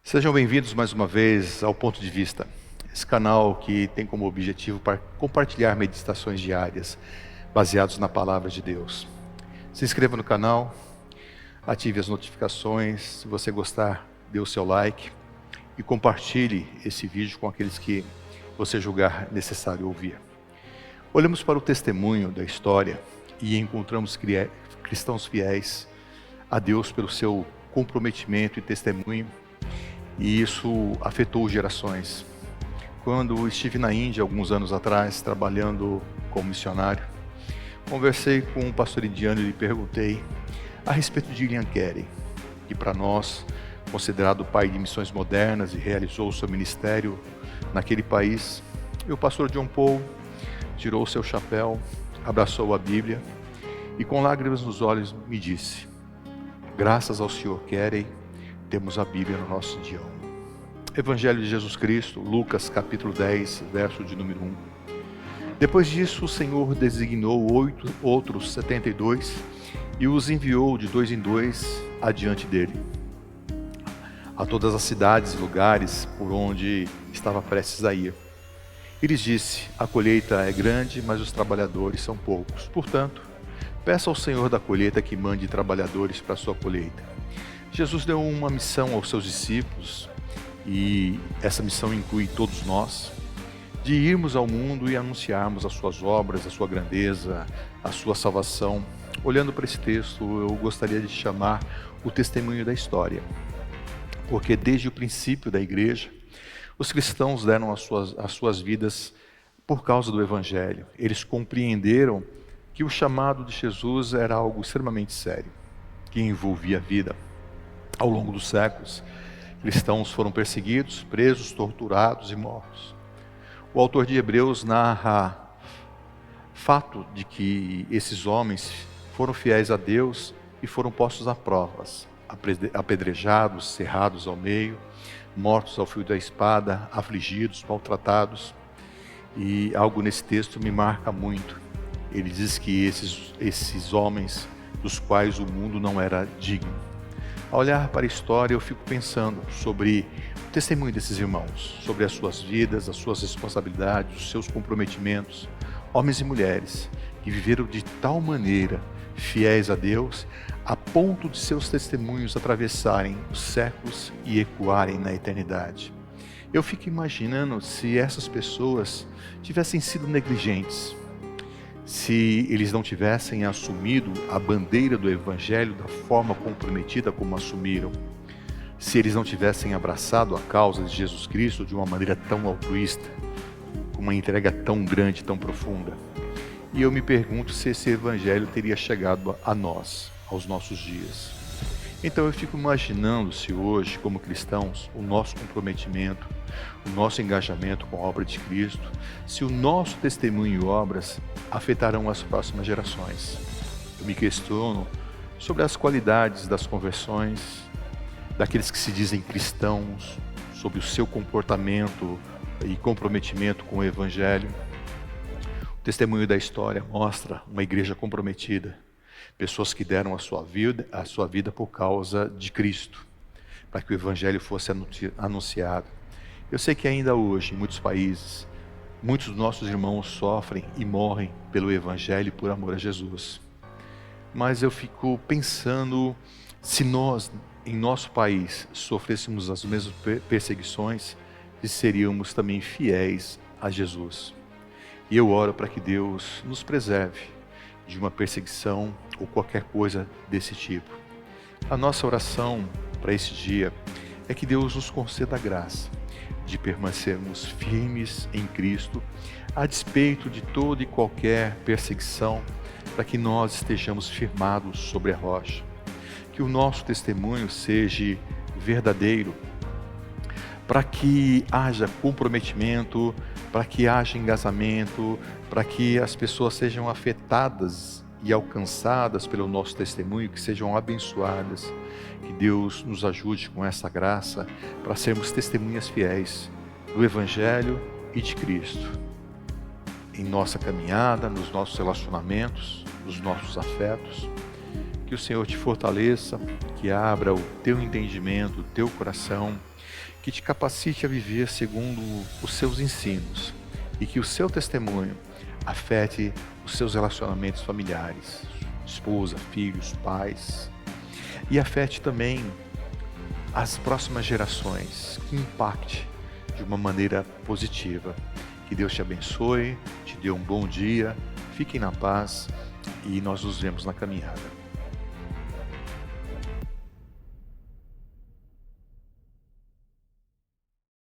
Sejam bem-vindos mais uma vez ao Ponto de Vista, esse canal que tem como objetivo para compartilhar meditações diárias baseadas na Palavra de Deus. Se inscreva no canal, ative as notificações, se você gostar, dê o seu like e compartilhe esse vídeo com aqueles que você julgar necessário ouvir. Olhamos para o testemunho da história e encontramos cristãos fiéis a Deus pelo seu comprometimento e testemunho, e isso afetou gerações. Quando estive na Índia alguns anos atrás, trabalhando como missionário, conversei com um pastor indiano e lhe perguntei a respeito de William Carey, que para nós, considerado o pai de missões modernas e realizou o seu ministério naquele país. E o pastor John Paul tirou o seu chapéu, abraçou a Bíblia e com lágrimas nos olhos me disse: graças ao Sr. Carey, temos a Bíblia no nosso idioma. Evangelho de Jesus Cristo, Lucas capítulo 10, verso de número 1. Depois disso, o Senhor designou outros 72 e os enviou de dois em dois adiante dele, a todas as cidades e lugares por onde estava prestes a ir. E lhes disse: a colheita é grande, mas os trabalhadores são poucos. Portanto, peça ao Senhor da colheita que mande trabalhadores para a sua colheita. Jesus deu uma missão aos seus discípulos, e essa missão inclui todos nós, de irmos ao mundo e anunciarmos as suas obras, a sua grandeza, a sua salvação. Olhando para esse texto, eu gostaria de chamar o testemunho da história, porque desde o princípio da igreja, os cristãos deram as suas vidas por causa do Evangelho. Eles compreenderam que o chamado de Jesus era algo extremamente sério, que envolvia a vida. Ao longo dos séculos, cristãos foram perseguidos, presos, torturados e mortos. O autor de Hebreus narra fato de que esses homens foram fiéis a Deus e foram postos a provas, apedrejados, cerrados ao meio, mortos ao fio da espada, afligidos, maltratados. E algo nesse texto me marca muito. Ele diz que esses homens dos quais o mundo não era digno. Ao olhar para a história, eu fico pensando sobre o testemunho desses irmãos, sobre as suas vidas, as suas responsabilidades, os seus comprometimentos, homens e mulheres que viveram de tal maneira fiéis a Deus, a ponto de seus testemunhos atravessarem os séculos e ecoarem na eternidade. Eu fico imaginando se essas pessoas tivessem sido negligentes, se eles não tivessem assumido a bandeira do Evangelho da forma comprometida como assumiram, se eles não tivessem abraçado a causa de Jesus Cristo de uma maneira tão altruísta, com uma entrega tão grande, tão profunda. E eu me pergunto se esse Evangelho teria chegado a nós, aos nossos dias. Então eu fico imaginando se hoje, como cristãos, o nosso comprometimento, o nosso engajamento com a obra de Cristo, se o nosso testemunho e obras afetarão as próximas gerações. Eu me questiono sobre as qualidades das conversões, daqueles que se dizem cristãos, sobre o seu comportamento e comprometimento com o Evangelho. O testemunho da história mostra uma igreja comprometida, pessoas que deram a sua vida por causa de Cristo, para que o Evangelho fosse anunciado. Eu sei que ainda hoje, em muitos países, muitos dos nossos irmãos sofrem e morrem pelo Evangelho e por amor a Jesus. Mas eu fico pensando, se nós, em nosso país, sofrêssemos as mesmas perseguições, se seríamos também fiéis a Jesus. E eu oro para que Deus nos preserve de uma perseguição ou qualquer coisa desse tipo. A nossa oração para esse dia é que Deus nos conceda a graça de permanecermos firmes em Cristo, a despeito de toda e qualquer perseguição, para que nós estejamos firmados sobre a rocha. Que o nosso testemunho seja verdadeiro, para que haja comprometimento, para que haja engajamento, para que as pessoas sejam afetadas e alcançadas pelo nosso testemunho, que sejam abençoadas. Que Deus nos ajude com essa graça para sermos testemunhas fiéis do Evangelho e de Cristo, em nossa caminhada, nos nossos relacionamentos, nos nossos afetos. Que o Senhor te fortaleça, que abra o teu entendimento, o teu coração, que te capacite a viver segundo os seus ensinos e que o seu testemunho afete os seus relacionamentos familiares, esposa, filhos, pais, e afete também as próximas gerações, que impacte de uma maneira positiva. Que Deus te abençoe, te dê um bom dia, fiquem na paz e nós nos vemos na caminhada.